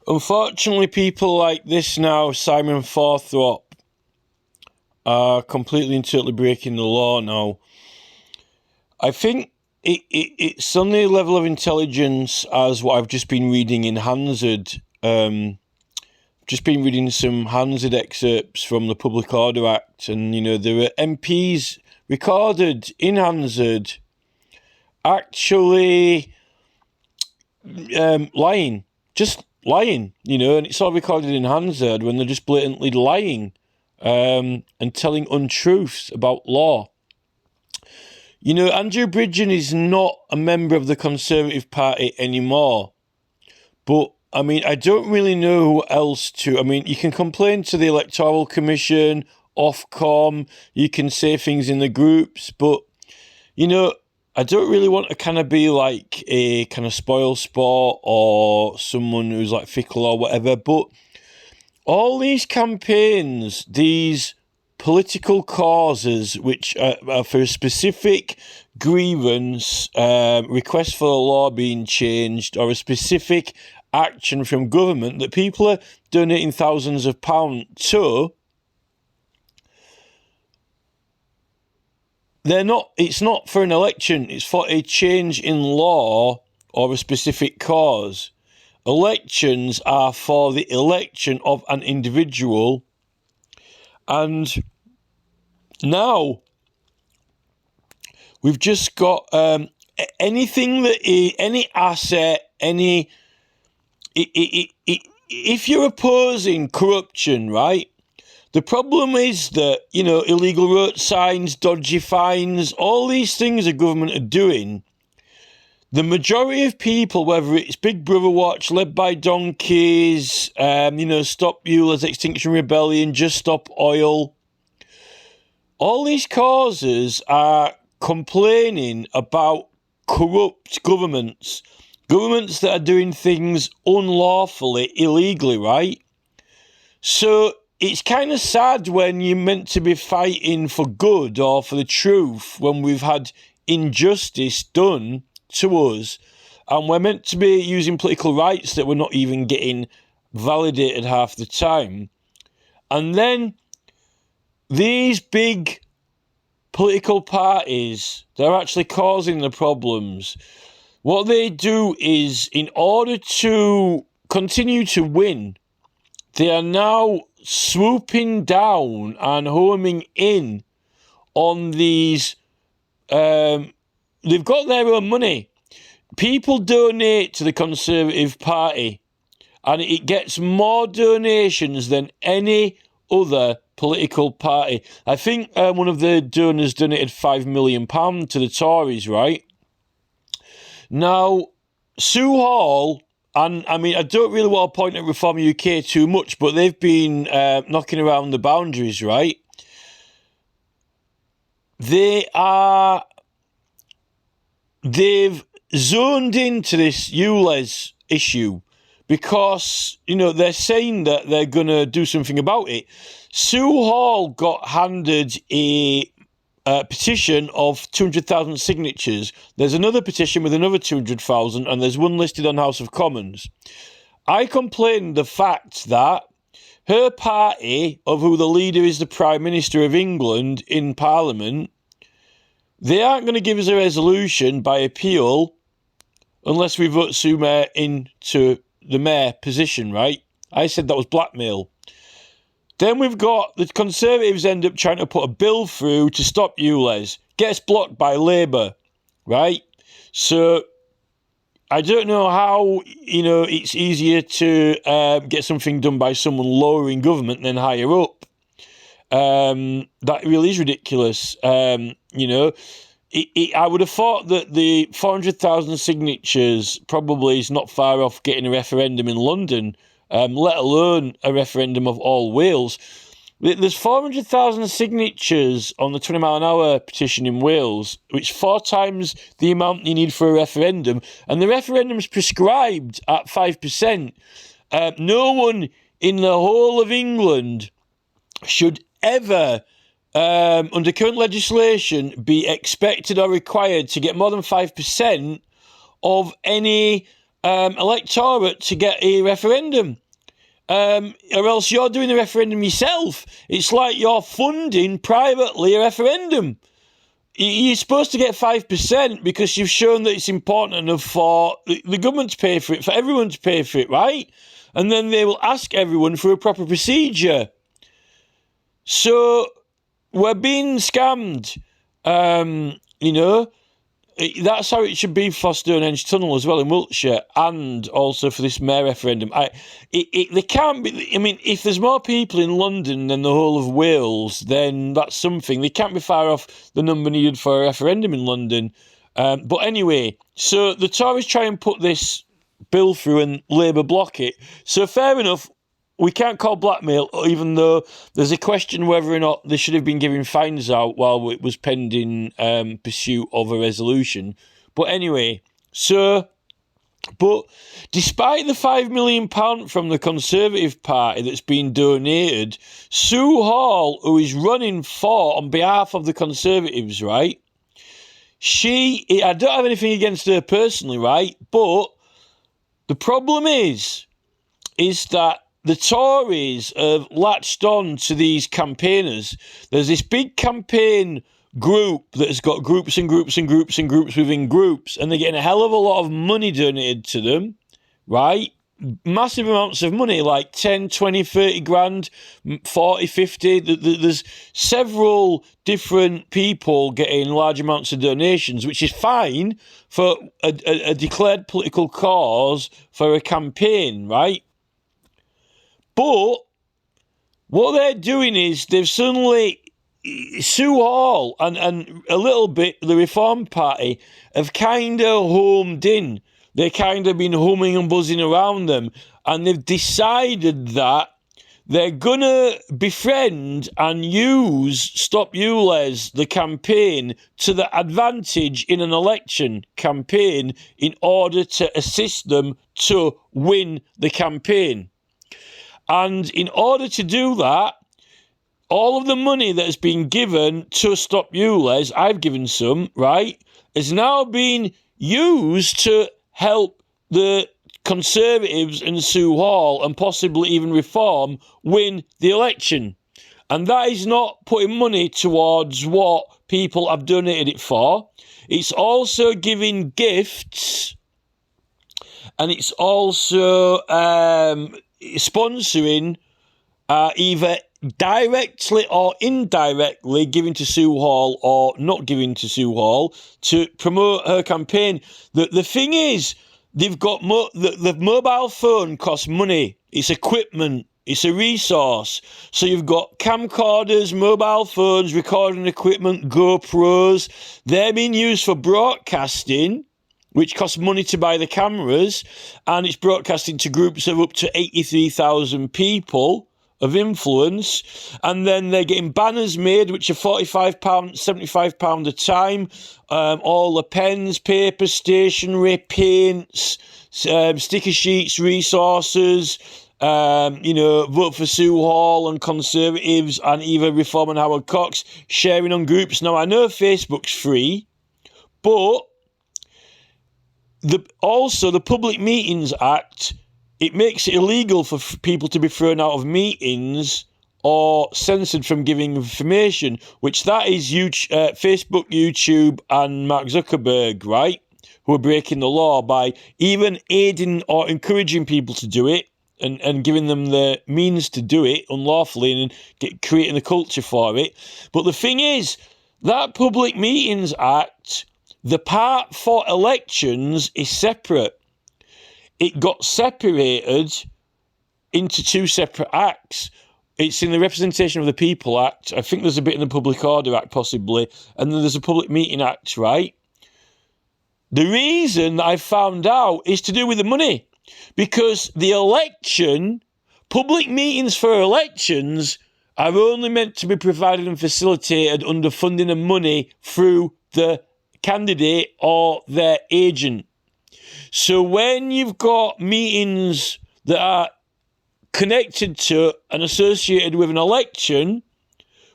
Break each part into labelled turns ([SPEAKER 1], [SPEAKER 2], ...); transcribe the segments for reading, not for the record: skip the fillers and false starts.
[SPEAKER 1] Unfortunately, people like this now, Simon Forthrop, are completely and totally breaking the law now. I think it's on the level of intelligence as what I've just been reading in Hansard. Just been reading some Hansard excerpts from the Public Order Act, and there are MPs recorded in Hansard actually lying, just lying, and it's all recorded in Hansard when they're just blatantly lying and telling untruths about law. Andrew Bridgen is not a member of the Conservative Party anymore, but I don't really know who else to. You can complain to the Electoral Commission, Ofcom, you can say things in the groups, but, I don't really want to kind of be like a kind of spoil sport or someone who's like fickle or whatever, but all these campaigns, these political causes which are for a specific grievance, request for a law being changed, or a specific action from government that people are donating thousands of pounds to, it's not for an election, it's for a change in law or a specific cause. Elections are for the election of an individual, and now we've just got anything that any asset, if you're opposing corruption, right? The problem is that, illegal road signs, dodgy fines, all these things the government are doing. The majority of people, whether it's Big Brother Watch, Led by Donkeys, Stop Eulers, Extinction Rebellion, Just Stop Oil, all these causes are complaining about corrupt governments that are doing things unlawfully, illegally, right? So it's kind of sad when you're meant to be fighting for good or for the truth when we've had injustice done to us, and we're meant to be using political rights that we're not even getting validated half the time. And then these big political parties, they're actually causing the problems. What they do is, in order to continue to win, they are now swooping down and homing in on these. They've got their own money. People donate to the Conservative Party, and it gets more donations than any other political party. I think one of the donors donated £5 million to the Tories, right? Now, Sue Hall, and I don't really want to point at Reform UK too much, but they've been knocking around the boundaries, right? They've zoned into this ULEZ issue because, they're saying that they're going to do something about it. Sue Hall got handed a petition of 200,000 signatures. There's another petition with another 200,000, and there's one listed on House of Commons. I complained the fact that her party, of who the leader is the Prime Minister of England in Parliament, they aren't going to give us a resolution by appeal unless we vote Sue Mayor into the mayor position, right? I said that was blackmail. Then we've got the Conservatives end up trying to put a bill through to stop ULEZ. Gets blocked by Labour, right? So I don't know how, it's easier to get something done by someone lower in government than higher up. That really is ridiculous. I would have thought that the 400,000 signatures probably is not far off getting a referendum in London, let alone a referendum of all Wales. There's 400,000 signatures on the 20 mile an hour petition in Wales, which is 4 times the amount you need for a referendum, and the referendum's prescribed at 5%. No one in the whole of England should ever, under current legislation, be expected or required to get more than 5% of any electorate to get a referendum. Or else you're doing the referendum yourself. It's like you're funding privately a referendum. You're supposed to get 5% because you've shown that it's important enough for the government to pay for it, for everyone to pay for it, right? And then they will ask everyone for a proper procedure. So we're being scammed, you know. That's how it should be for Stonehenge Tunnel as well in Wiltshire, and also for this mayor referendum. They can't be. I mean, if there's more people in London than the whole of Wales, then that's something. They can't be far off the number needed for a referendum in London. But anyway, so the Tories try and put this bill through and Labour block it. So fair enough. We can't call blackmail, even though there's a question whether or not they should have been giving fines out while it was pending pursuit of a resolution. But anyway, but despite the £5 million from the Conservative Party that's been donated, Sue Hall, who is running on behalf of the Conservatives, right? I don't have anything against her personally, right? But the problem is that the Tories have latched on to these campaigners. There's this big campaign group that has got groups and groups and groups and groups within groups, and they're getting a hell of a lot of money donated to them, right? Massive amounts of money, like 10, 20, 30 grand, 40, 50. There's several different people getting large amounts of donations, which is fine for a declared political cause for a campaign, right? But what they're doing is they've suddenly, Sue Hall and a little bit the Reform Party have kind of homed in. They've kind of been humming and buzzing around them, and they've decided that they're going to befriend and use Stop ULEZ, the campaign, to the advantage in an election campaign in order to assist them to win the campaign. And in order to do that, all of the money that has been given to Stop ULEZ, I've given some, right, is now being used to help the Conservatives and Sue Hall and possibly even Reform win the election. And that is not putting money towards what people have donated it for. It's also giving gifts, and it's also sponsoring either directly or indirectly giving to Sue Hall or not giving to Sue Hall to promote her campaign. The thing is, they've got the mobile phone costs money. It's equipment. It's a resource. So you've got camcorders, mobile phones, recording equipment, GoPros. They're being used for broadcasting, which costs money to buy the cameras, and it's broadcasting to groups of up to 83,000 people of influence. And then they're getting banners made, which are £45, £75 a time. All the pens, paper, stationery, paints, sticker sheets, resources. Vote for Sue Hall and Conservatives and either Reform and Howard Cox, sharing on groups. Now, I know Facebook's free, but also the Public Meetings Act, it makes it illegal for people to be thrown out of meetings or censored from giving information, which that is Facebook, YouTube, and Mark Zuckerberg, right, who are breaking the law by even aiding or encouraging people to do it and giving them the means to do it unlawfully and creating the culture for it. But the thing is, that Public Meetings Act, the part for elections is separate. It got separated into two separate acts. It's in the Representation of the People Act. I think there's a bit in the Public Order Act, possibly. And then there's a Public Meeting Act, right? The reason that I found out is to do with the money. Because the election, public meetings for elections, are only meant to be provided and facilitated under funding and money through the candidate or their agent. So when you've got meetings that are connected to and associated with an election,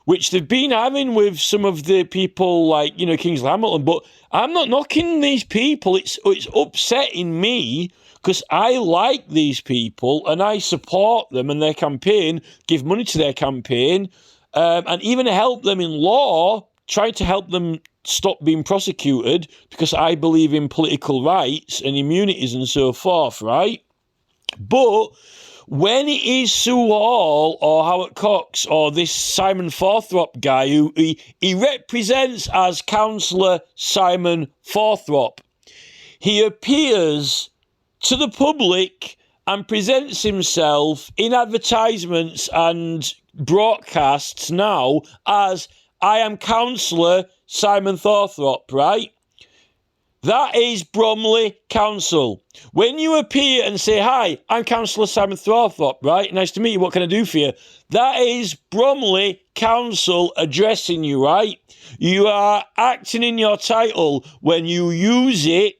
[SPEAKER 1] which they've been having with some of the people like, Kingsley Hamilton, but I'm not knocking these people. It's upsetting me because I like these people and I support them and their campaign, give money to their campaign, and even help them in law, try to help them stop being prosecuted, because I believe in political rights and immunities and so forth, right? But when it is Sue Hall or Howard Cox or this Simon Forthrop guy who he represents as Councillor Simon Forthrop, he appears to the public and presents himself in advertisements and broadcasts now as, I am Councillor Simon Forthrop, right? That is Bromley Council. When you appear and say, hi, I'm Councillor Simon Forthrop, right? Nice to meet you. What can I do for you? That is Bromley Council addressing you, right? You are acting in your title when you use it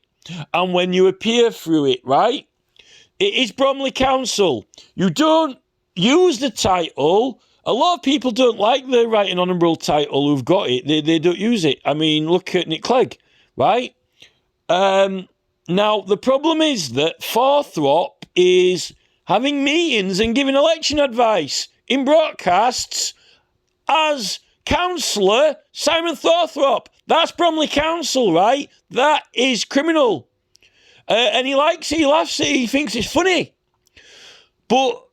[SPEAKER 1] and when you appear through it, right? It is Bromley Council. You don't use the title. A lot of people don't like the right and honourable title who've got it. They don't use it. I mean, look at Nick Clegg, right? Now, the problem is that Forthrop is having meetings and giving election advice in broadcasts as Councillor Simon Forthrop. That's Bromley Council, right? That is criminal. And he likes it, he laughs at it, he thinks it's funny. But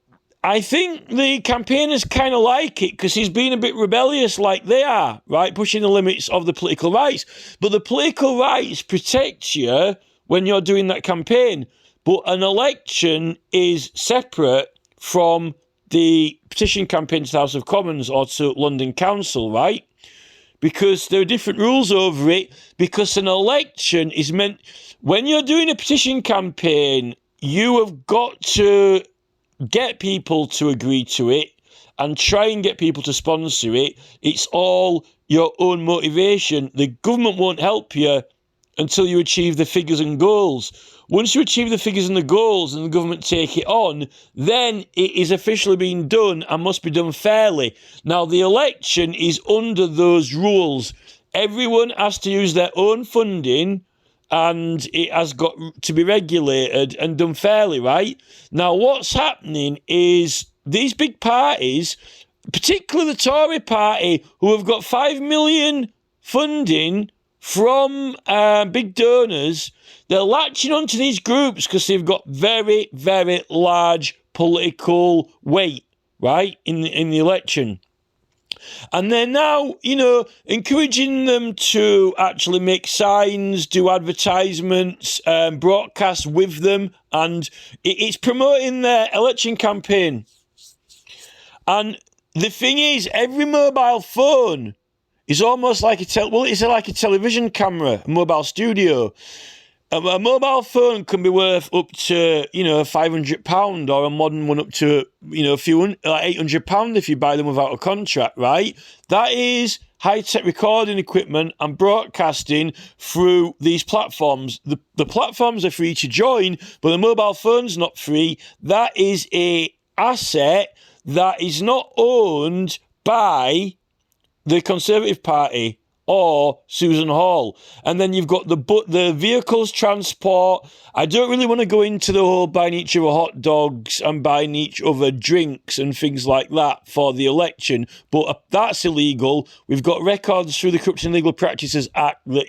[SPEAKER 1] I think the campaigners kind of like it because he's been a bit rebellious like they are, right? Pushing the limits of the political rights. But the political rights protect you when you're doing that campaign. But an election is separate from the petition campaign to the House of Commons or to London Council, right? Because there are different rules over it. Because an election is meant... When you're doing a petition campaign, you have got to get people to agree to it and try and get people to sponsor it. It's all your own motivation. The government won't help you until you achieve the figures and goals. Once you achieve the figures and the goals and the government take it on, then it is officially being done and must be done fairly. Now, the election is under those rules. Everyone has to use their own funding and it has got to be regulated and done fairly, right? Now, what's happening is these big parties, particularly the Tory party, who have got 5 million funding from big donors, they're latching onto these groups because they've got very, very large political weight, right, in the election. And they're now, encouraging them to actually make signs, do advertisements, broadcast with them, and it's promoting their election campaign. And the thing is, every mobile phone is almost like it's like a television camera, a mobile studio. A mobile phone can be worth up to, £500, or a modern one up to, £800 if you buy them without a contract, right? That is high-tech recording equipment and broadcasting through these platforms. The platforms are free to join, but the mobile phone's not free. That is a asset that is not owned by the Conservative Party or Susan Hall. And then you've got the vehicles transport. I don't really want to go into the whole buying each other hot dogs and buying each other drinks and things like that for the election, but that's illegal. We've got records through the Corruption and Legal Practices Act that,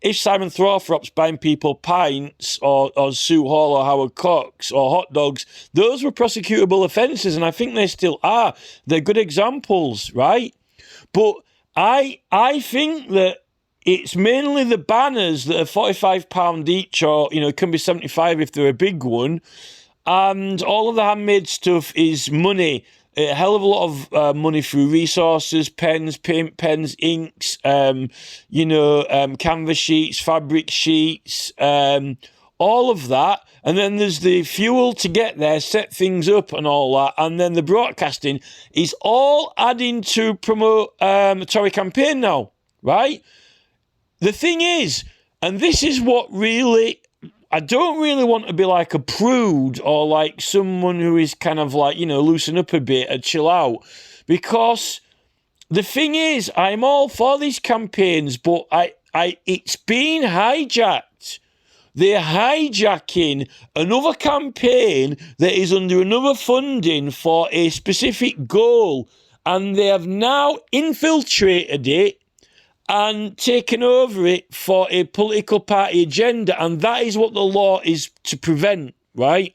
[SPEAKER 1] if Simon Forthrop's buying people pints or Sue Hall or Howard Cox or hot dogs, those were prosecutable offences, and I think they still are. They're good examples, right? But I think that it's mainly the banners that are £45 each, or, can be 75 if they're a big one. And all of the handmade stuff is money. A hell of a lot of money through resources, pens, paint pens, inks, canvas sheets, fabric sheets, all of that. And then there's the fuel to get there, set things up and all that. And then the broadcasting is all adding to promote the Tory campaign now, right? The thing is, and this is what really, I don't really want to be like a prude or like someone who is kind of like, loosen up a bit and chill out. Because the thing is, I'm all for these campaigns, but it's been hijacked. they're hijacking another campaign that is under another funding for a specific goal, and they have now infiltrated it and taken over it for a political party agenda, and that is what the law is to prevent, right?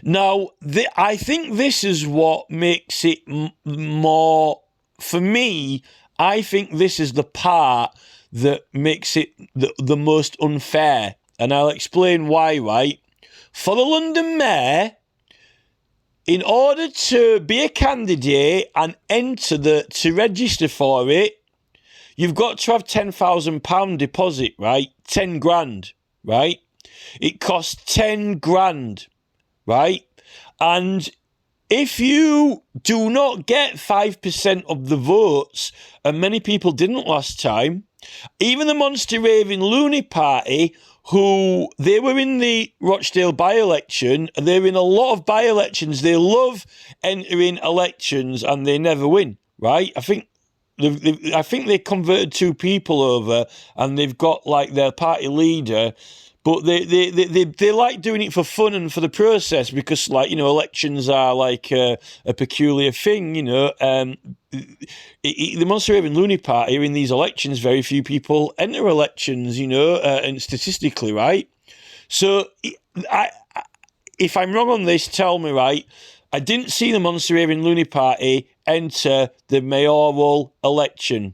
[SPEAKER 1] Now, I think this is what makes it more, for me, I think this is the part that makes it the most unfair, and I'll explain why, right? For the London Mayor, in order to be a candidate and to register for it, you've got to have £10,000 deposit, right? 10 grand, right? It costs 10 grand, right? And if you do not get 5% of the votes, and many people didn't last time, even the Monster Raving Loony Party, who they were in the Rochdale by-election, they're in a lot of by-elections, they love entering elections and they never win, right? I think they converted 2 people over, and they've got like their party leader, but they like doing it for fun and for the process, because, like, you know, elections are like a peculiar thing, you know. The Monster Raving Loony Party, in these elections, very few people enter elections, you know, and statistically, right? So, if I'm wrong on this, tell me, right? I didn't see the Monster Raving Loony Party enter the mayoral election,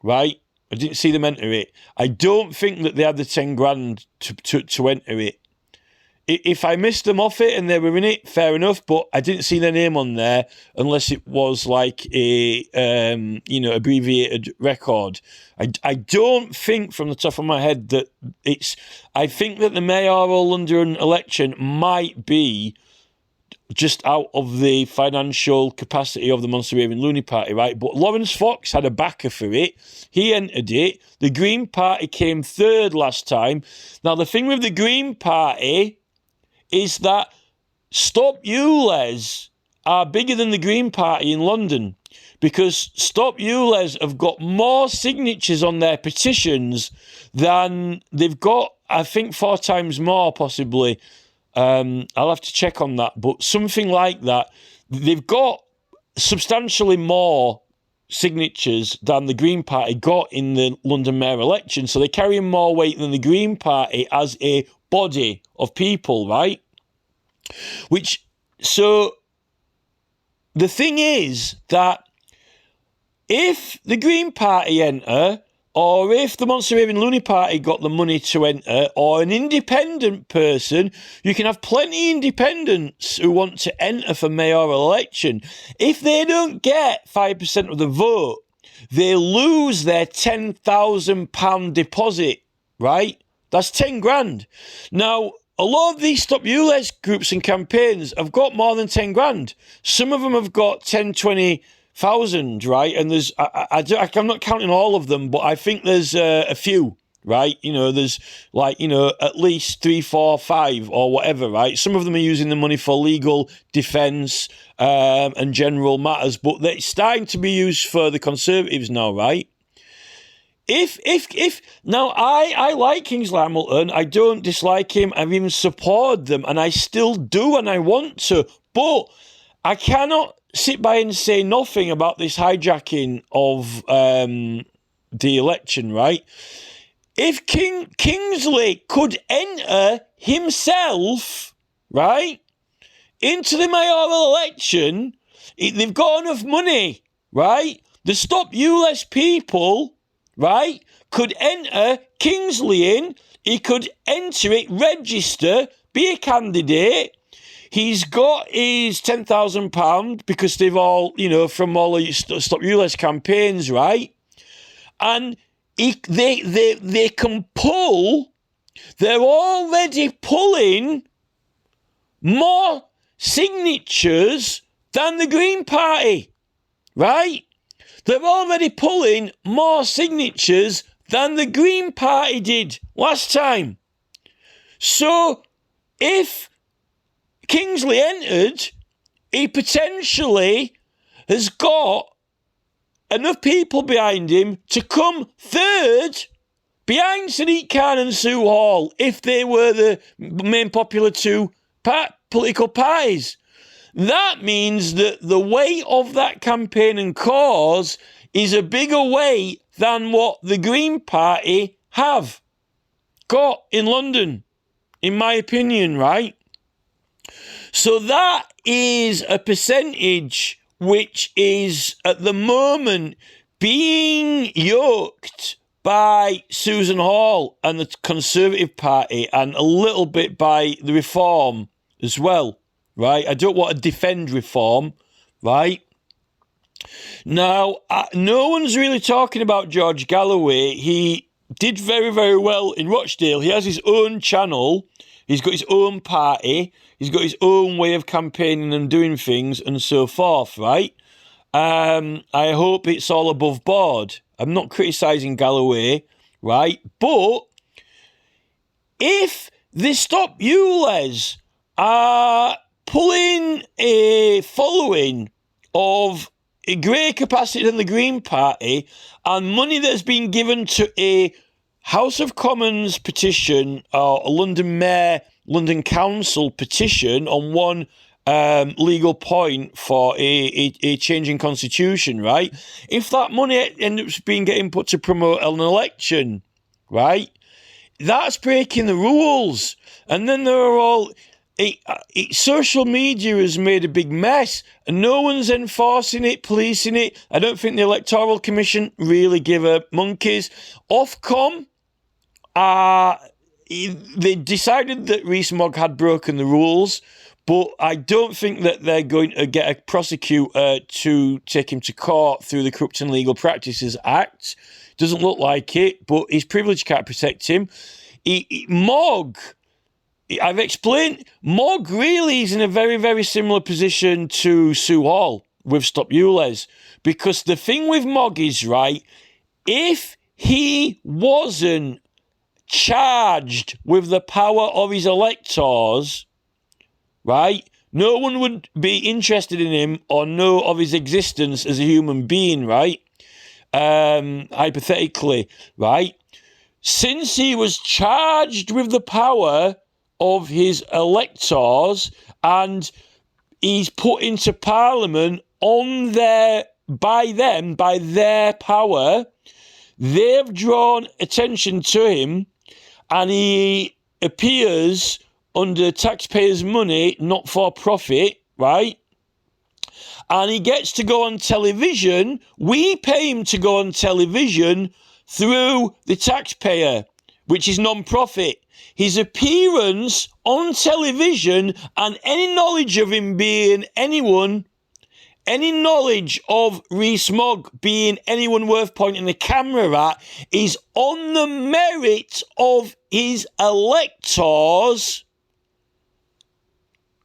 [SPEAKER 1] right? I didn't see them enter it. I don't think that they had the 10 grand to enter it. If I missed them off it and they were in it, fair enough, but I didn't see their name on there unless it was like a, abbreviated record. I don't think from the top of my head that I think that the mayoral London election might be just out of the financial capacity of the Monster Raving Loony Party, right? But Lawrence Fox had a backer for it. He entered it. The Green Party came third last time. Now, the thing with the Green Party is that Stop ULEZ are bigger than the Green Party in London, because Stop ULEZ have got more signatures on their petitions than they've got, I think, 4 times more, possibly. I'll have to check on that, but something like that. They've got substantially more signatures than the Green Party got in the London Mayor election, so they're carrying more weight than the Green Party as a body of people, right? So the thing is that if the Green Party enter, or if the Monster Raving Loony Party got the money to enter, or an independent person, you can have plenty of independents who want to enter for mayoral election. If they don't get 5% of the vote, they lose their £10,000 deposit, right? That's 10 grand. Now, a lot of these Stop ULEZ groups and campaigns have got more than 10 grand. Some of them have got 10, 20,000, right? And there's, I'm not counting all of them, but I think there's a few, right? You know, there's like, you know, at least 3, 4, 5 or whatever, right? Some of them are using the money for legal defence and general matters, but they're starting to be used for the Conservatives now, right? If now I like Kingsley Hamilton, I don't dislike him, I've even supported them, and I still do, and I want to, but I cannot sit by and say nothing about this hijacking of the election, right? If Kingsley could enter himself, right, into the mayoral election, they've got enough money, right? The Stop ULEZ people, right, could enter Kingsley in, he could enter it, register, be a candidate. He's got his £10,000 because they've all, you know, from all the Stop ULEZ campaigns, right? And they can pull, they're already pulling more signatures than the Green Party, right? They're already pulling more signatures than the Green Party did last time. So if Kingsley entered, he potentially has got enough people behind him to come third behind Sadiq Khan and Sue Hall if they were the main popular two political parties. That means that the weight of that campaign and cause is a bigger weight than what the Green Party have got in London, in my opinion, right? So that is a percentage which is at the moment being yoked by Susan Hall and the Conservative Party, and a little bit by the Reform as well, right? I don't want to defend Reform, right? Now, no one's really talking about George Galloway. He did very, very well in Rochdale. He has his own channel. He's got his own party. He's got his own way of campaigning and doing things and so forth, right? I hope it's all above board. I'm not criticising Galloway, right? But if the Stop ULEZ are pulling a following of a greater capacity than the Green Party, and money that's been given to a House of Commons petition or a London Mayor, London Council petition on one legal point for a changing constitution, right? If that money ends up getting put to promote an election, right, that's breaking the rules. And then there are all... social media has made a big mess and no one's enforcing it, policing it. I don't think the Electoral Commission really give a monkeys. Ofcom, they decided that Rees-Mogg had broken the rules, but I don't think that they're going to get a prosecutor to take him to court through the Corrupt and Legal Practices Act. Doesn't look like it, but his privilege can't protect him. Mogg, I've explained, Mogg really is in a very, very similar position to Sue Hall with Stop ULEZ. Because the thing with Mogg is, right, if he wasn't charged with the power of his electors, right, no one would be interested in him or know of his existence as a human being, right? Hypothetically, right? Since he was charged with the power of his electors and he's put into Parliament by their power, they've drawn attention to him and he appears under taxpayers' money, not for profit, right? And he gets to go on television. We pay him to go on television through the taxpayer, which is non-profit. His appearance on television and any knowledge of him being anyone, any knowledge of Rees-Mogg being anyone worth pointing the camera at, is on the merit of his electors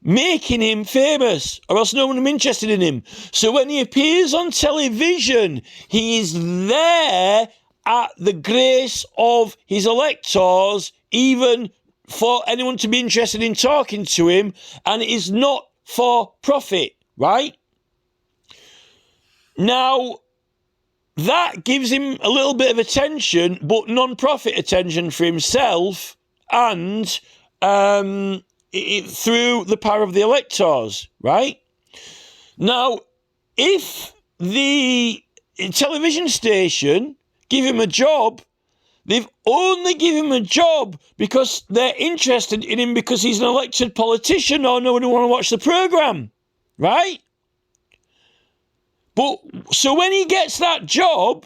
[SPEAKER 1] making him famous, or else no one will be interested in him. So when he appears on television, he is there at the grace of his electors, even for anyone to be interested in talking to him, and it is not for profit, right? Now, that gives him a little bit of attention, but non-profit attention for himself, and through the power of the electors, right? Now, if the television station give him a job, they've only given him a job because they're interested in him because he's an elected politician or no one will want to watch the programme, right? But so when he gets that job,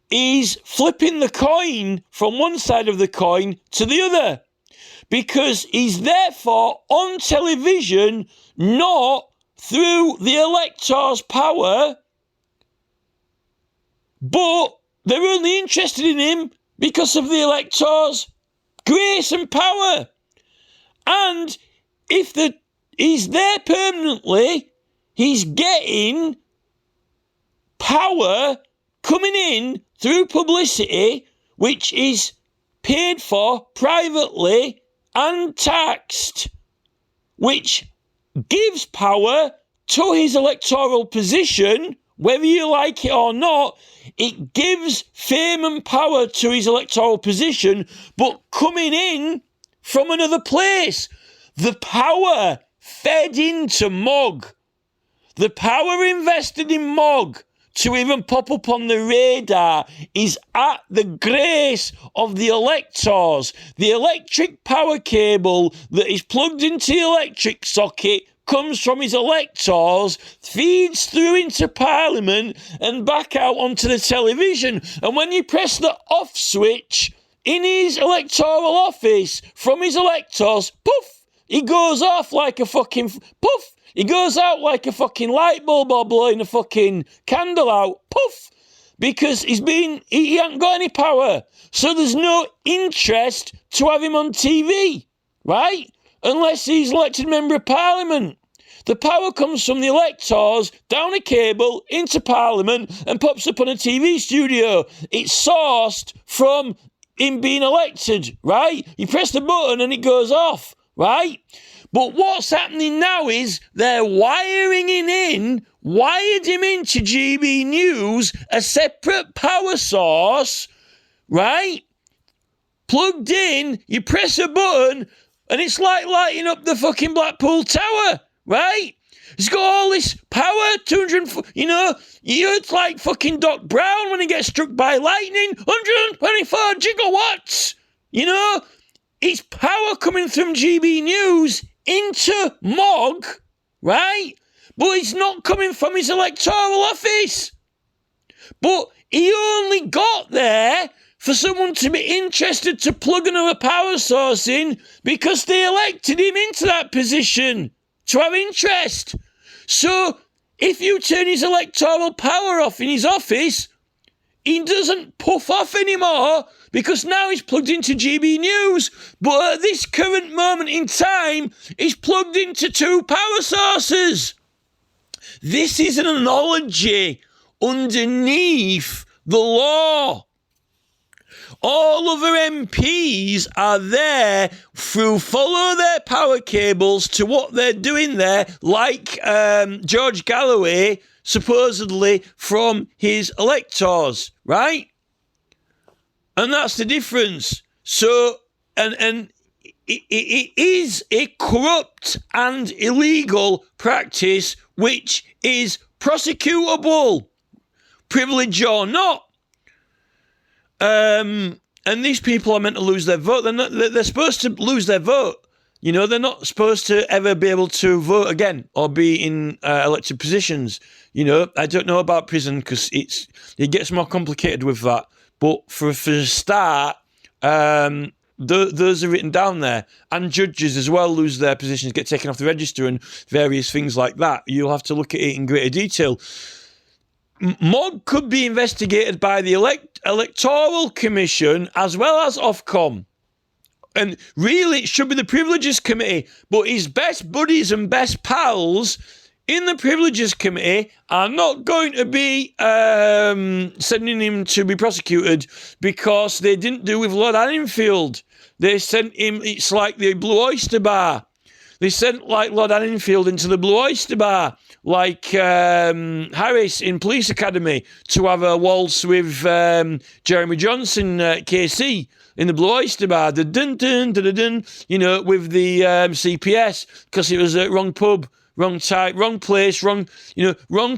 [SPEAKER 1] he's flipping the coin from one side of the coin to the other because he's therefore on television not through the elector's power, but they're only interested in him because of the elector's grace and power. And if he's there permanently, he's getting power coming in through publicity, which is paid for privately and taxed, which gives power to his electoral position whether you like it or not, it gives fame and power to his electoral position, but coming in from another place. The power fed into Mogg, the power invested in Mogg to even pop up on the radar is at the grace of the electors. The electric power cable that is plugged into the electric socket comes from his electors, feeds through into Parliament and back out onto the television. And when you press the off switch in his electoral office from his electors, poof, he goes off like a fucking poof. He goes out like a fucking light bulb or blowing a fucking candle out. Poof! Because he hasn't got any power. So there's no interest to have him on TV, right? Unless he's elected member of Parliament. The power comes from the electors, down a cable, into Parliament, and pops up on a TV studio. It's sourced from him being elected, right? You press the button and it goes off, right? But what's happening now is they're wired him into GB News, a separate power source, right? Plugged in, you press a button, and it's like lighting up the fucking Blackpool Tower, right? It's got all this power, 200, it's like fucking Doc Brown when he gets struck by lightning, 124 gigawatts, it's power coming from GB News into Mogg, right? But it's not coming from his electoral office. But he only got there for someone to be interested to plug another power source in because they elected him into that position to have interest. So if you turn his electoral power off in his office, he doesn't puff off anymore because now he's plugged into GB News. But at this current moment in time, he's plugged into two power sources. This is an analogy underneath the law. All other MPs are there through follow their power cables to what they're doing there, like George Galloway, supposedly from his electors, right? And that's the difference. So, and it is a corrupt and illegal practice which is prosecutable, privilege or not. And these people are meant to lose their vote. They're supposed to lose their vote. They're not supposed to ever be able to vote again or be in elected positions. I don't know about prison because it gets more complicated with that. But for a start, those are written down there. And judges as well lose their positions, get taken off the register and various things like that. You'll have to look at it in greater detail. Mogg could be investigated by the Electoral Commission as well as Ofcom. And really, it should be the Privileges Committee. But his best buddies and best pals in the Privileges Committee are not going to be sending him to be prosecuted because they didn't do with Lord Anningfield. They sent him, it's like the Blue Oyster Bar. They sent like Lord Anningfield into the Blue Oyster Bar, like Harris in Police Academy to have a waltz with Jeremy Johnson, KC, in the Blue Oyster Bar, with the CPS, because it was a wrong pub, wrong type, wrong place, wrong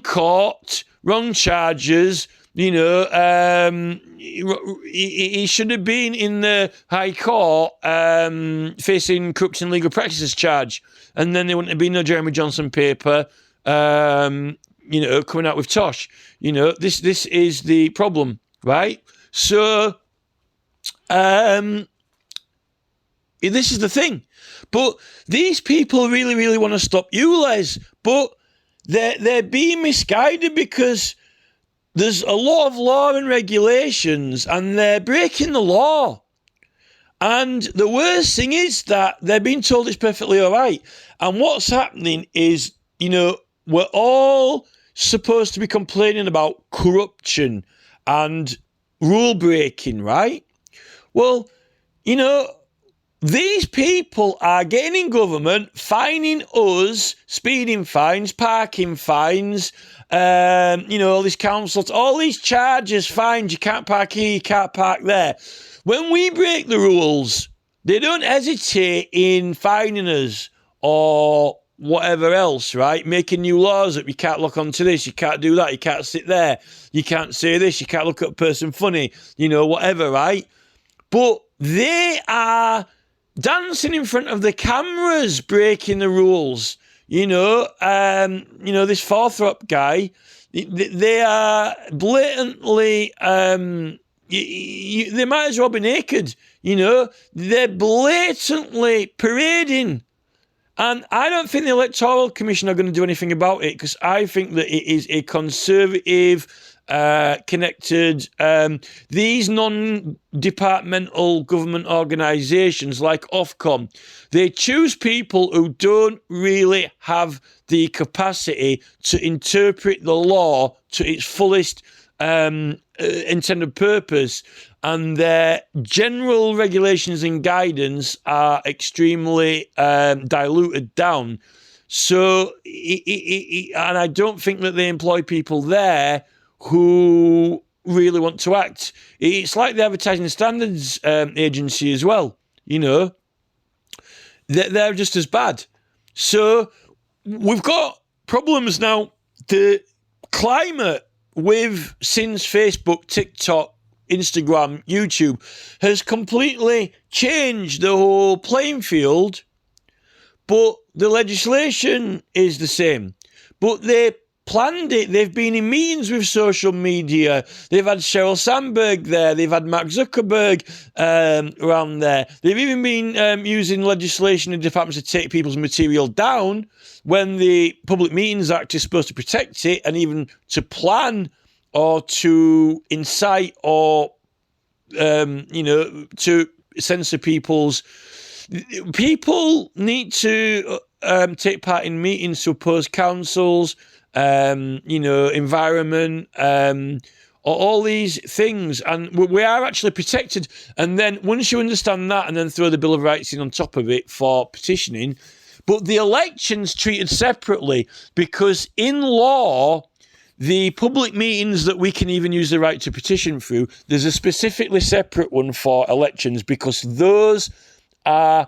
[SPEAKER 1] court, wrong charges. He should have been in the High Court facing corruption and legal practices charge, and then there wouldn't have been no Jeremy Johnson paper, coming out with Tosh. This is the problem, right? So, this is the thing. But these people really, really want to stop you, Les, but they're being misguided because there's a lot of law and regulations and they're breaking the law. And the worst thing is that they're being told it's perfectly all right. And what's happening is, we're all supposed to be complaining about corruption and rule breaking, right? Well, these people are getting in government, fining us, speeding fines, parking fines, all these councils, all these charges, fines, you can't park here, you can't park there. When we break the rules, they don't hesitate in fining us or whatever else, right? Making new laws that you can't look onto this, you can't do that, you can't sit there, you can't say this, you can't look at a person funny, whatever, right? But they are dancing in front of the cameras, breaking the rules. This Forthrop guy, they are blatantly, they might as well be naked, they're blatantly parading. And I don't think the Electoral Commission are going to do anything about it, because I think that it is a conservative, connected, these non-departmental government organisations like Ofcom, they choose people who don't really have the capacity to interpret the law to its fullest intended purpose, and their general regulations and guidance are extremely diluted down. So, and I don't think that they employ people there who really want to act. It's like the Advertising Standards Agency as well, they're just as bad. So we've got problems now. The climate since Facebook, TikTok, Instagram, YouTube has completely changed the whole playing field, but the legislation is the same. But they planned it. They've been in meetings with social media. They've had Sheryl Sandberg there. They've had Mark Zuckerberg around there. They've even been using legislation in departments to take people's material down when the Public Meetings Act is supposed to protect it, and even to plan or to incite or, to censor people's... People need to take part in meetings to oppose councils, environment, all these things. And we are actually protected. And then once you understand that, and then throw the Bill of Rights in on top of it for petitioning, but the election's treated separately, because in law, the public meetings that we can even use the right to petition through, there's a specifically separate one for elections, because those are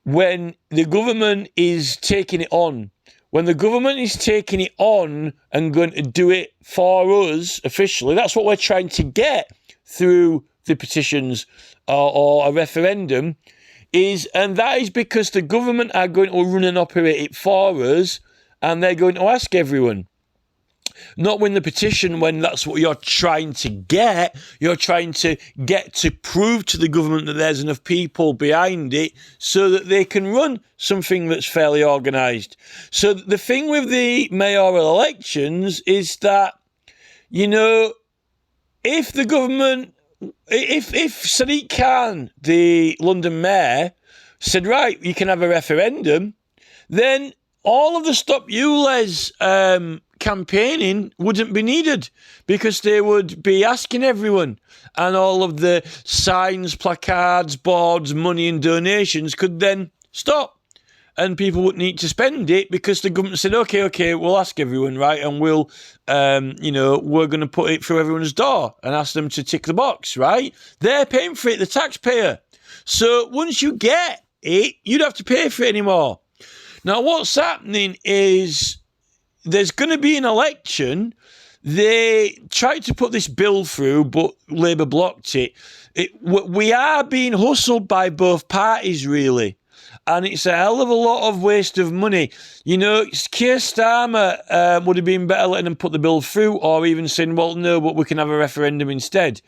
[SPEAKER 1] when the government is taking it on. When the government is taking it on and going to do it for us officially, that's what we're trying to get through the petitions or a referendum, and that is because the government are going to run and operate it for us, and they're going to ask everyone. Not win the petition when that's what you're trying to get. You're trying to get to prove to the government that there's enough people behind it so that they can run something that's fairly organised. So the thing with the mayoral elections is that, if the government, if Sadiq Khan, the London mayor, said, right, you can have a referendum, then all of the Stop ULEZ campaigning wouldn't be needed, because they would be asking everyone, and all of the signs, placards, boards, money and donations could then stop, and people wouldn't need to spend it, because the government said, okay, we'll ask everyone, right, and we'll, we're going to put it through everyone's door and ask them to tick the box, right? They're paying for it, the taxpayer. So once you get it, you don't have to pay for it anymore. Now, what's happening is there's going to be an election. They tried to put this bill through, but Labour blocked it. We are being hustled by both parties, really. And it's a hell of a lot of waste of money. Keir Starmer would have been better letting them put the bill through, or even saying, well, no, but we can have a referendum instead,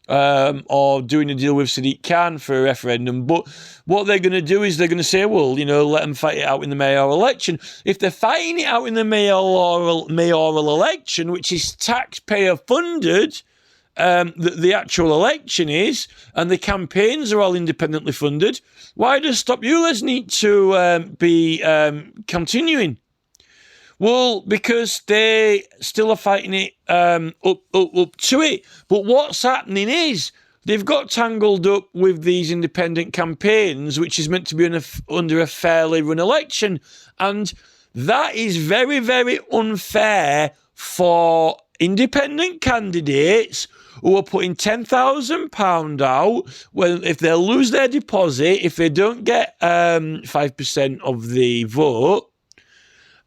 [SPEAKER 1] or doing a deal with Sadiq Khan for a referendum. But what they're going to do is they're going to say, well, let them fight it out in the mayoral election. If they're fighting it out in the mayoral election, which is taxpayer funded, the actual election is, and the campaigns are all independently funded, why does Stop ULEZ need to be continuing? Well, because they still are fighting it up to it. But what's happening is they've got tangled up with these independent campaigns, which is meant to be under a fairly run election. And that is very, very unfair for independent candidates who are putting £10,000 out. Well, if they lose their deposit, if they don't get 5% of the vote,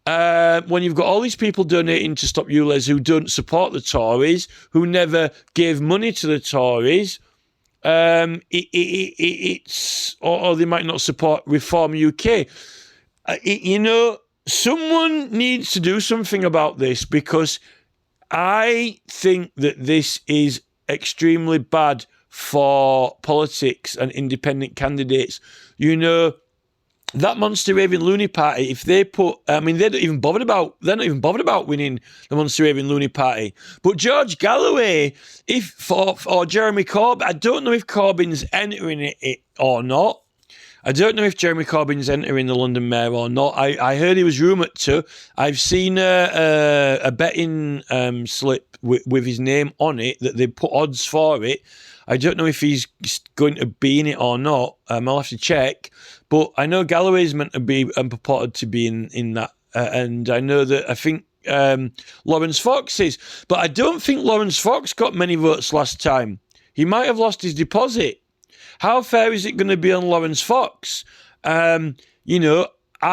[SPEAKER 1] when you've got all these people donating to Stop ULEZ who don't support the Tories, who never gave money to the Tories, it's or they might not support Reform UK. Someone needs to do something about this, because I think that this is extremely bad for politics and independent candidates. That Monster Raving Loony Party, if they they're not even bothered about winning the Monster Raving Loony Party. But George Galloway, or Jeremy Corbyn, I don't know if Corbyn's entering it or not. I don't know if Jeremy Corbyn's entering the London Mayor or not. I heard he was rumoured to. I've seen a betting slip with his name on it, that they put odds for it. I don't know if he's going to be in it or not. I'll have to check. But I know Galloway's meant to be purported to be in that. And I know that I think Lawrence Fox is. But I don't think Lawrence Fox got many votes last time. He might have lost his deposit. How fair is it going to be on Lawrence Fox? Are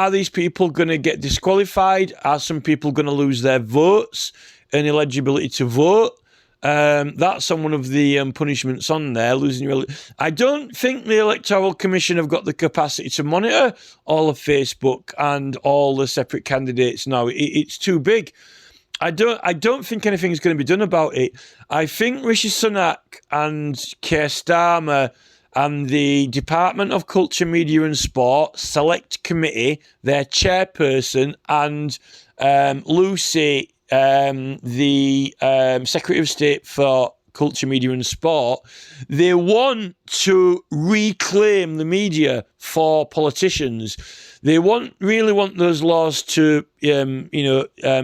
[SPEAKER 1] these people going to get disqualified? Are some people going to lose their votes and eligibility to vote? That's on one of the punishments on there, losing your... I don't think the Electoral Commission have got the capacity to monitor all of Facebook and all the separate candidates now. It's too big. I don't think anything's going to be done about it. I think Rishi Sunak and Keir Starmer and the Department of Culture, Media and Sport Select Committee, their chairperson, and Lucy, the Secretary of State for Culture, Media and Sport, they want to reclaim the media for politicians. They really want those laws to,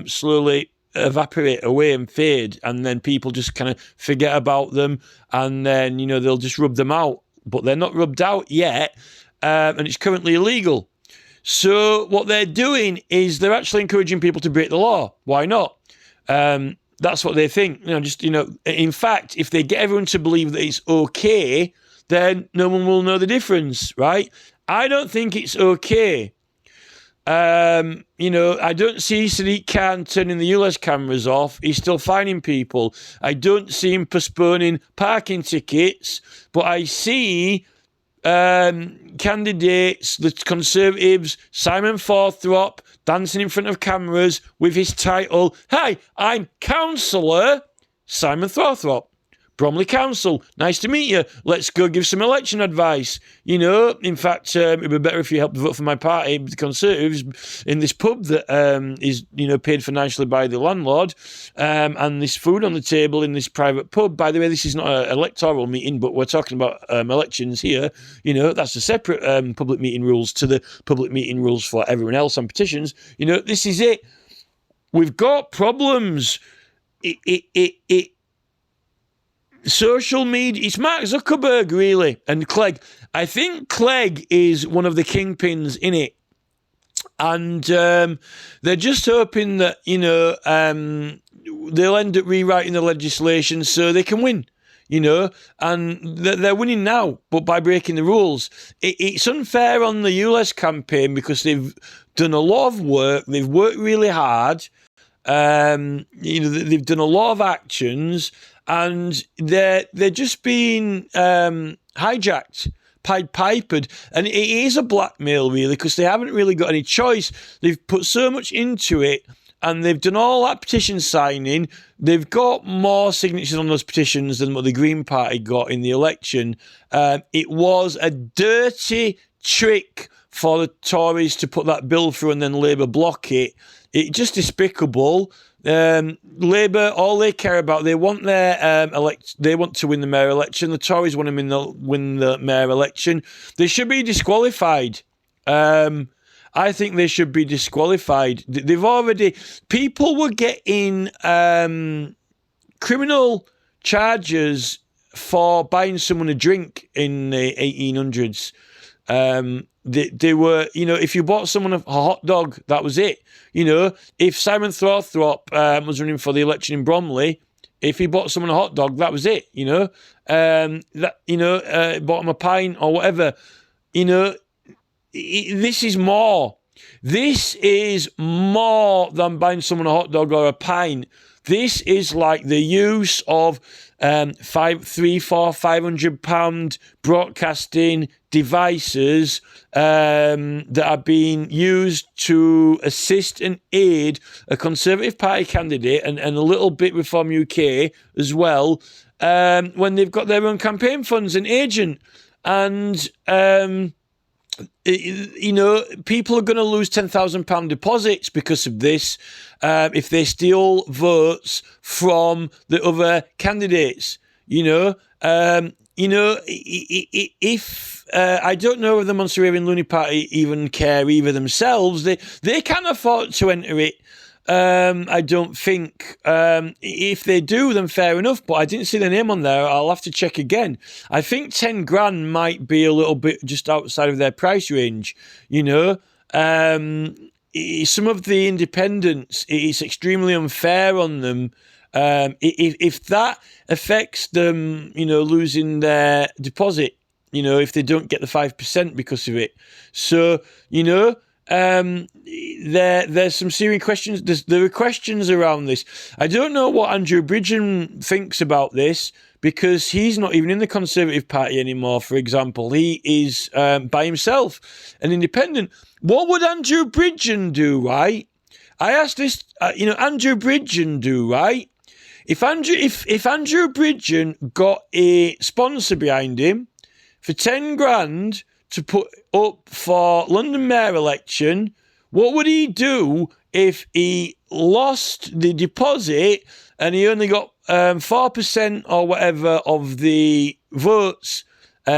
[SPEAKER 1] slowly evaporate away and fade, and then people just kind of forget about them, and then, they'll just rub them out. But they're not rubbed out yet, and it's currently illegal. So what they're doing is they're actually encouraging people to break the law. Why not? That's what they think. In fact, if they get everyone to believe that it's okay, then no one will know the difference, right? I don't think it's okay. I don't see Sadiq Khan turning the ULEZ cameras off. He's still fining people. I don't see him postponing parking tickets, but I see candidates, the Conservatives, Simon Forthrop, dancing in front of cameras with his title, "Hi, I'm Councillor Simon Forthrop. Bromley Council, nice to meet you. Let's go give some election advice. In fact, it'd be better if you helped vote for my party, the Conservatives, in this pub that is, paid financially by the landlord, and this food on the table in this private pub. By the way, this is not an electoral meeting, but we're talking about elections here. That's a separate public meeting rules to the public meeting rules for everyone else on petitions. This is it. We've got problems. Social media, it's Mark Zuckerberg, really, and Clegg. I think Clegg is one of the kingpins in it. And they're just hoping that, they'll end up rewriting the legislation so they can win, and they're winning now, but by breaking the rules. It's unfair on the ULEZ campaign because they've done a lot of work, they've worked really hard, they've done a lot of actions, and they're just being hijacked, Pied Pipered, and it is a blackmail, really, because they haven't really got any choice. They've put so much into it, and they've done all that petition signing. They've got more signatures on those petitions than what the Green Party got in the election. It was a dirty trick for the Tories to put that bill through and then Labour block it. It's just despicable. Labour, all they care about, they want their they want to win the mayor election. The Tories want to win the mayor election. They should be disqualified. I think they should be disqualified. People were getting criminal charges for buying someone a drink in the 1800s. They were, if you bought someone a hot dog, that was it. If Simon Thorthorpe was running for the election in Bromley, if he bought someone a hot dog, that was it. Bought him a pint or whatever. This is more. This is more than buying someone a hot dog or a pint. This is like the use of £500 broadcasting devices that are being used to assist and aid a Conservative Party candidate and a little bit Reform UK as well, when they've got their own campaign funds and agent. And people are going to lose £10,000 deposits because of this if they steal votes from the other candidates. If I don't know if the Monster Raving Loony Party even care either themselves. They can't afford to enter it. I don't think. If they do, then fair enough. But I didn't see the name on there. I'll have to check again. I think 10 grand might be a little bit just outside of their price range. Some of the independents, it's extremely unfair on them. If that affects them, losing their deposit, if they don't get the 5% because of it. So, there's some serious questions. There are questions around this. I don't know what Andrew Bridgen thinks about this, because he's not even in the Conservative Party anymore, for example. He is by himself, an independent. What would Andrew Bridgen do, right? I asked this, Andrew Bridgen do, right? If Andrew Bridgen got a sponsor behind him for 10 grand to put up for London Mayor election, what would he do if he lost the deposit and he only got 4% or whatever of the votes?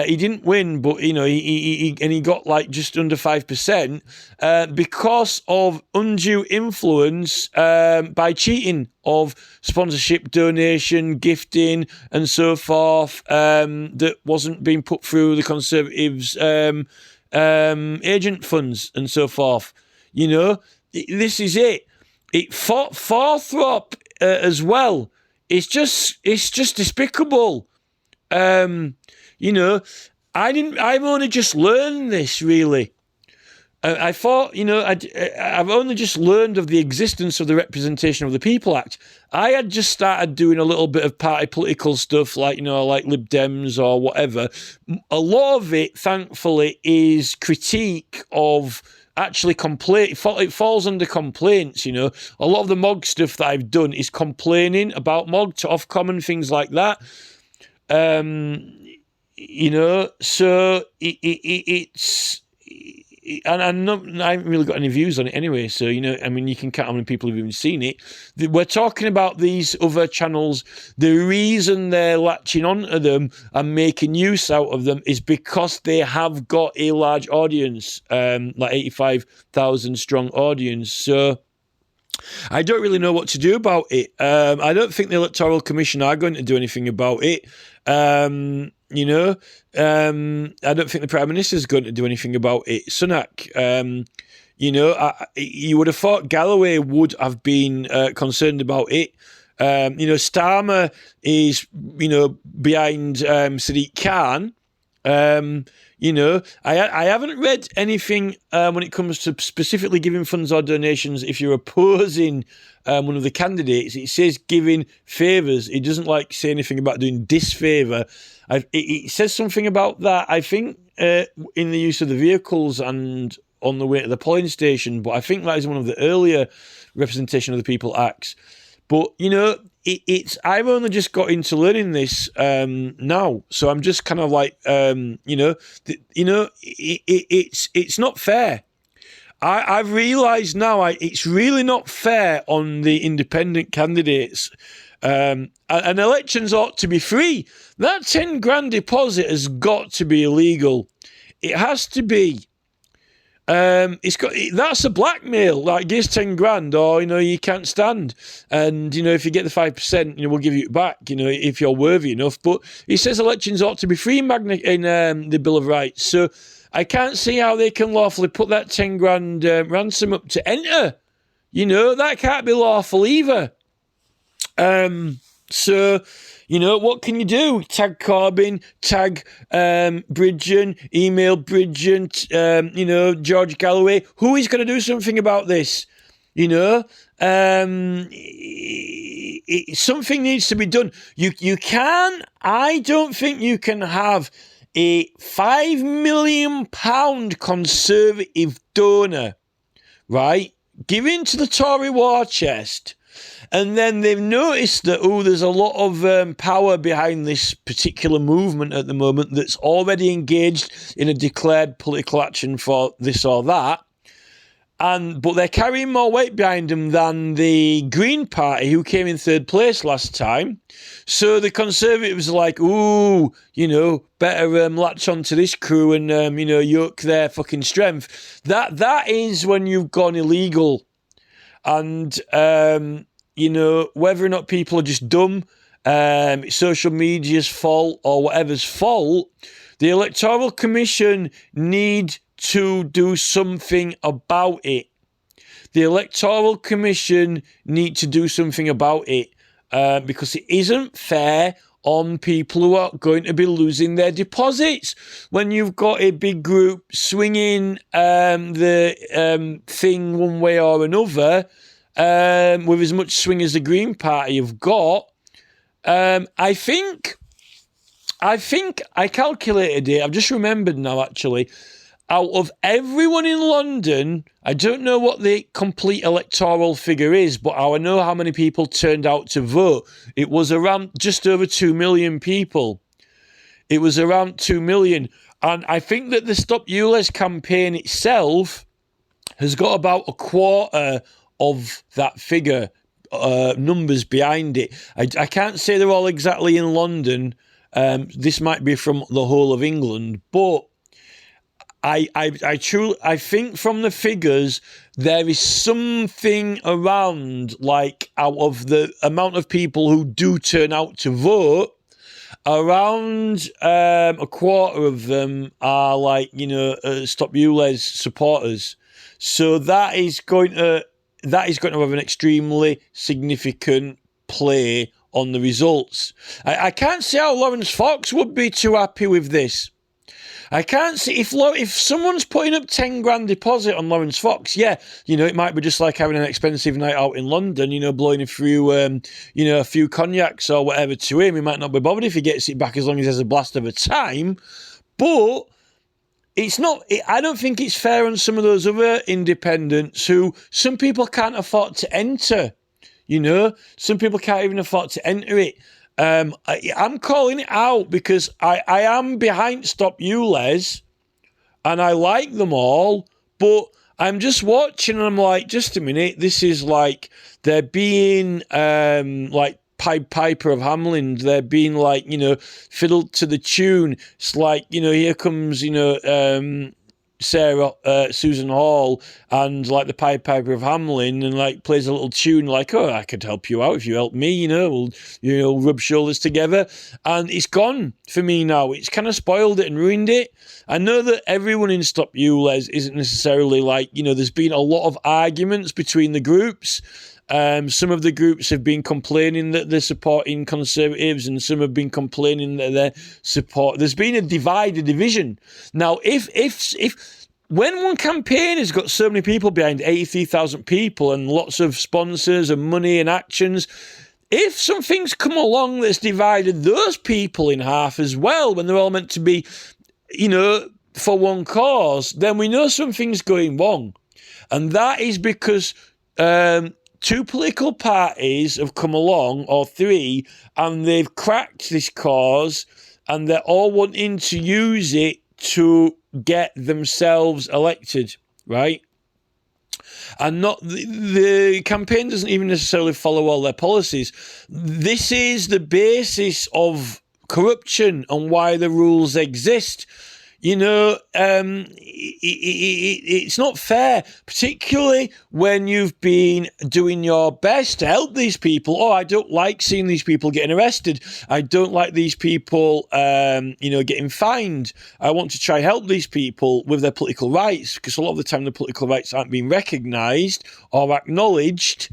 [SPEAKER 1] He didn't win, but he got like just under 5% because of undue influence by cheating of sponsorship, donation, gifting, and so forth, that wasn't being put through the Conservatives' agent funds and so forth. This is it. Forthrop as well. It's just despicable. I've only just learned this, really. I thought, I've only just learned of the existence of the Representation of the People Act. I had just started doing a little bit of party political stuff, like Lib Dems or whatever. A lot of it, thankfully, is critique of actually complaint. It falls under complaints, A lot of the MOG stuff that I've done is complaining about MOG to Ofcom, things like that. So it's, and I haven't really got any views on it anyway. So, you can count how many people have even seen it. We're talking about these other channels. The reason they're latching onto them and making use out of them is because they have got a large audience, like 85,000 strong audience. So I don't really know what to do about it. I don't think the Electoral Commission are going to do anything about it. I don't think the Prime Minister is going to do anything about it. Sunak, you would have thought Galloway would have been concerned about it. Starmer is, behind Sadiq Khan. I haven't read anything when it comes to specifically giving funds or donations if you're opposing one of the candidates. It says giving favours. It doesn't say anything about doing disfavour. It says something about that, I think, in the use of the vehicles and on the way to the polling station, but I think that is one of the earlier Representation of the People Acts. But, I've only just got into learning this now, so I'm just kind of it's not fair. I've realised now it's really not fair on the independent candidates. And elections ought to be free. That 10 grand deposit has got to be illegal. It has to be. That's a blackmail. Like, here's 10 grand, or you can't stand, and if you get the 5%, we'll give you it back. If you're worthy enough. But he says elections ought to be free in the Bill of Rights. So I can't see how they can lawfully put that 10 grand ransom up to enter. That can't be lawful either. So, what can you do? Tag Corbyn, tag Bridgen, email Bridgen, George Galloway. Who is going to do something about this? Something needs to be done. I don't think you can have a £5 million Conservative donor, right, given to the Tory war chest. And then they've noticed that, there's a lot of power behind this particular movement at the moment that's already engaged in a declared political action for this or that. But they're carrying more weight behind them than the Green Party, who came in third place last time. So the Conservatives are like, better latch onto this crew and, yoke their fucking strength. That is when you've gone illegal. And, whether or not people are just dumb, social media's fault or whatever's fault, the Electoral Commission need to do something about it. The Electoral Commission need to do something about it because it isn't fair on people who are going to be losing their deposits. When you've got a big group swinging the thing one way or another, with as much swing as the Green Party have got, I think I calculated it. I've just remembered now, actually. Out of everyone in London, I don't know what the complete electoral figure is, but I know how many people turned out to vote. It was around just over 2 million people. It was around 2 million. And I think that the Stop ULEZ campaign itself has got about a quarter of that figure, numbers behind it. I can't say they're all exactly in London. This might be from the whole of England, but I think from the figures there is something around, like, out of the amount of people who do turn out to vote, around a quarter of them are Stop ULEZ supporters. So that is going to have an extremely significant play on the results. I can't see how Lawrence Fox would be too happy with this. I can't see if someone's putting up 10 grand deposit on Lawrence Fox. Yeah, it might be just like having an expensive night out in London. Blowing through a few cognacs or whatever to him. He might not be bothered if he gets it back as long as he has a blast of a time. But it's not. I don't think it's fair on some of those other independents who some people can't afford to enter. Some people can't even afford to enter it. I'm calling it out because I am behind Stop ULEZ and I like them all, but I'm just watching and I'm like, just a minute, this is like they're being like Pied Piper of Hamelin. They're being like, fiddled to the tune. It's like, here comes, Sarah, Susan Hall, and like the Pied Piper of Hamelin, and like plays a little tune like, oh, I could help you out if you help me, we'll rub shoulders together. And it's gone for me now. It's kind of spoiled it and ruined it. I know that everyone in Stop ULEZ isn't necessarily like, there's been a lot of arguments between the groups. Some of the groups have been complaining that they're supporting Conservatives, and some have been complaining that they're there's been a division. Now, if when one campaign has got so many people behind, 83,000 people and lots of sponsors and money and actions, if something's come along that's divided those people in half as well, when they're all meant to be, for one cause, then we know something's going wrong. And that is because two political parties have come along, or three, and they've cracked this cause, and they're all wanting to use it to get themselves elected, right? And not the campaign doesn't even necessarily follow all their policies. This is the basis of corruption and why the rules exist. It's not fair, particularly when you've been doing your best to help these people. Oh, I don't like seeing these people getting arrested. I don't like these people, getting fined. I want to try help these people with their political rights, because a lot of the time the political rights aren't being recognised or acknowledged.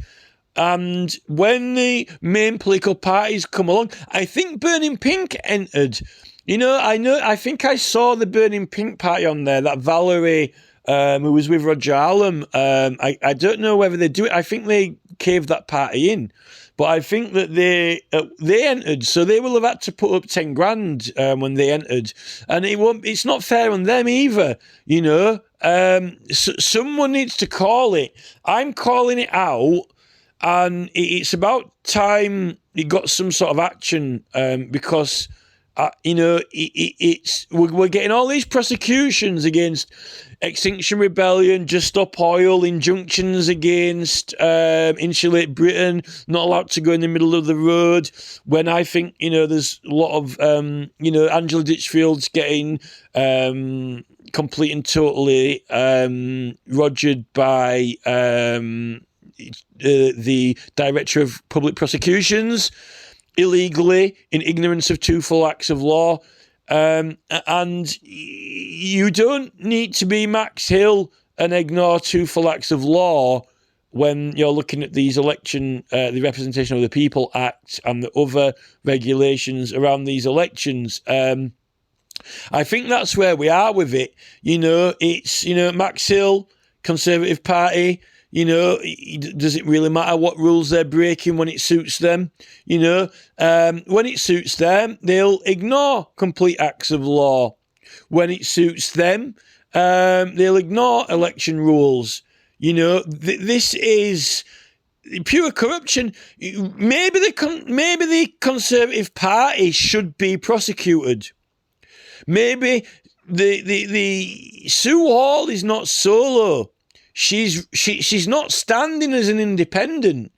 [SPEAKER 1] And when the main political parties come along, I think Burning Pink entered. I think I saw the Burning Pink party on there, that Valerie, who was with Roger Allam. I don't know whether they do it. I think they caved that party in. But I think that they entered, so they will have had to put up 10 grand when they entered. And it's not fair on them either, So someone needs to call it. I'm calling it out. And it's about time it got some sort of action, because we're getting all these prosecutions against Extinction Rebellion, Just Stop Oil, injunctions against Insulate Britain, not allowed to go in the middle of the road. When I think there's a lot of Angela Ditchfield's getting complete and totally rogered by the Director of Public Prosecutions illegally, in ignorance of two full acts of law. And you don't need to be Max Hill and ignore two full acts of law when you're looking at these the Representation of the People Act and the other regulations around these elections. I think that's where we are with it. It's, Max Hill, Conservative Party, does it really matter what rules they're breaking when it suits them? When it suits them, they'll ignore complete acts of law. When it suits them, they'll ignore election rules. This is pure corruption. Maybe the Conservative Party should be prosecuted. Maybe the Sue Hall is not solo. She's not standing as an independent.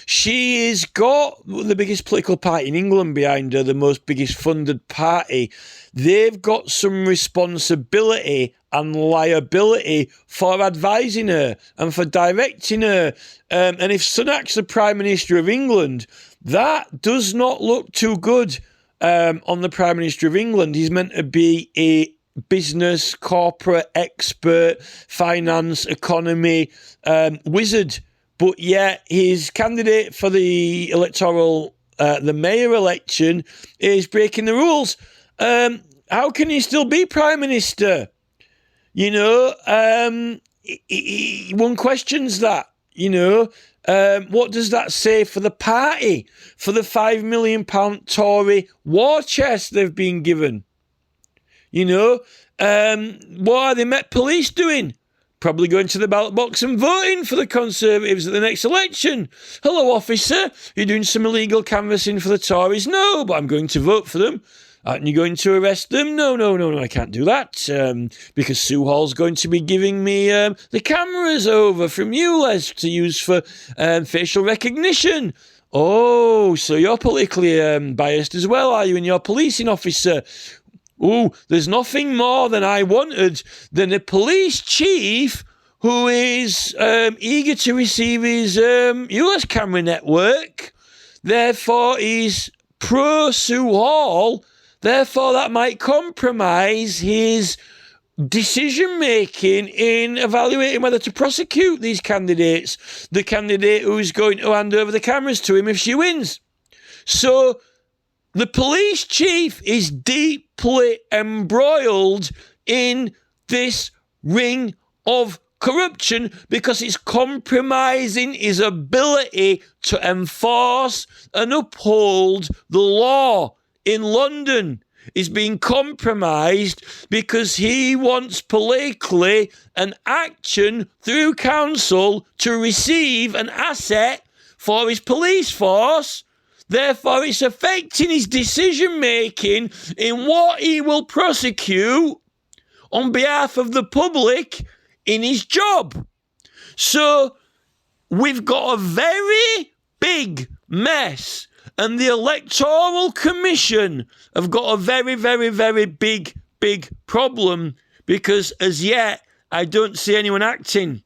[SPEAKER 1] She has got the biggest political party in England behind her, the biggest funded party. They've got some responsibility and liability for advising her and for directing her. And if Sunak's the Prime Minister of England, that does not look too good on the Prime Minister of England. He's meant to be a business, corporate expert, finance, economy wizard, but yet his candidate for the the mayor election is breaking the rules. How can he still be Prime Minister? One questions that. What does that say for the party, for the £5 million Tory war chest they've been given? What are the Met Police doing? Probably going to the ballot box and voting for the Conservatives at the next election. Hello, officer. You're doing some illegal canvassing for the Tories? No, but I'm going to vote for them. Aren't you going to arrest them? No, I can't do that. Because Sue Hall's going to be giving me the cameras over from ULEZ to use for facial recognition. Oh, so you're politically biased as well, are you, in your policing officer? Ooh, there's nothing more than I wanted than a police chief who is eager to receive his US camera network. Therefore, he's pro-Sue Hall. Therefore, that might compromise his decision-making in evaluating whether to prosecute these candidates, the candidate who's going to hand over the cameras to him if she wins. So the police chief is deeply embroiled in this ring of corruption because it's compromising his ability to enforce and uphold the law in London. Is being compromised because he wants politically an action through council to receive an asset for his police force. Therefore, it's affecting his decision-making in what he will prosecute on behalf of the public in his job. So, we've got a very big mess, and the Electoral Commission have got a very, very, very big big problem because as yet I don't see anyone acting.